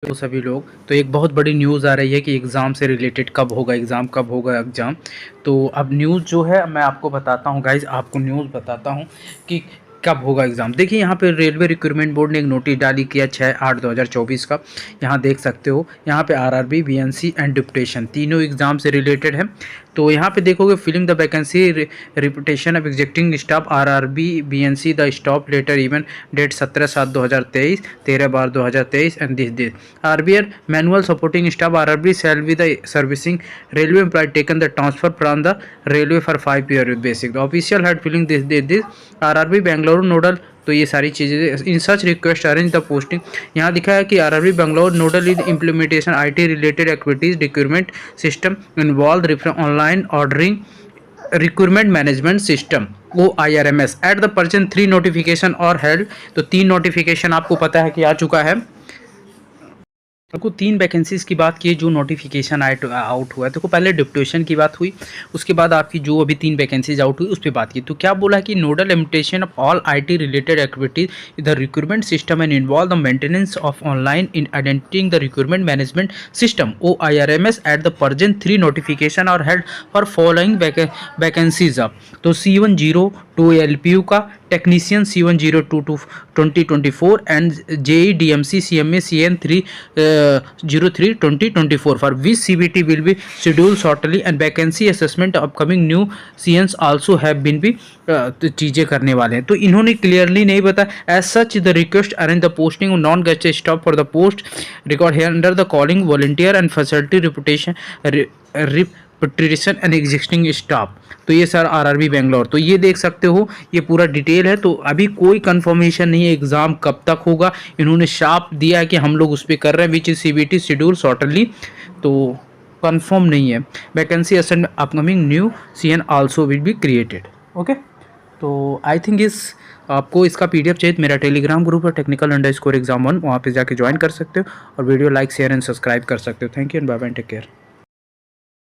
तो सभी लोग, तो एक बहुत बड़ी न्यूज़ आ रही है कि एग्ज़ाम से रिलेटेड कब होगा एग्ज़ाम। तो अब न्यूज़ जो है मैं आपको बताता हूँ गाइज़, आपको न्यूज़ बताता हूँ कि कब होगा एग्ज़ाम। देखिए यहाँ पे रेलवे रिक्रूटमेंट बोर्ड ने एक नोटिस जारी किया 6/8/2024 का। यहाँ देख सकते हो, यहाँ पे आरआरबी, बीएनसी एंड डिप्टेशन तीनों एग्ज़ाम से रिलेटेड है। तो यहाँ पे देखोगे, filling the vacancy reputation of existing staff RRB BNC the stop letter even date 17/7/2023, 13/12/2023 and this RBR manual supporting staff RRB shall be the servicing railway employ taken the transfer from the railway for 5 year basic the official head filling this RRB Bengaluru nodal. तो ये सारी चीज़ें in such request arrange the posting. यहाँ दिखा है कि RRB Bengaluru nodal is implementation IT related activities recruitment system involve online ordering recruitment management system OIRMS at the person 3 notification और held. तो 3 नोटिफिकेशन आपको पता है कि आ चुका है। देखो 3 वैकेंसीज़ की बात की, जो नोटिफिकेशन आउट हुआ है। देखो पहले डिप्टेशन की बात हुई, उसके बाद आपकी जो अभी 3 वैकेंसीज आउट हुई उस पर बात की। तो क्या बोला कि nodal implementation of all IT related activities in the recruitment system and involve the maintenance of online in identifying the recruitment management system OIRMS at the person 3 notification और held for following vacancies of. तो C102 LPU का technician C102 2024 and JEDMC CMA CN3 03 2024 for which CBT will be scheduled shortly and vacancy assessment upcoming new CNs also have been भी चीज़ें करने वाले हैं। तो इन्होंने क्लियरली नहीं बताया। As such the request arrange the posting non guest stop for the post record here under the calling volunteer and facility reputation reputation and existing staff. तो ये सर आरआरबी बेंगलोर। तो ये देख सकते हो, ये पूरा डिटेल है। तो अभी कोई कंफर्मेशन नहीं है एग्ज़ाम कब तक होगा। इन्होंने शार्प दिया है कि हम लोग उस पर कर रहे हैं, which is CBT schedule shortly. तो कंफर्म नहीं है। Vacancy ascend upcoming new CN also will be created. Okay, तो आई थिंक आपको इसका PDF चाहिए, मेरा टेलीग्राम ग्रुप है technical_exam1, वहाँ पे जाके ज्वाइन कर सकते हो और video like share and subscribe कर सकते हो। Thank you and bye bye, take care.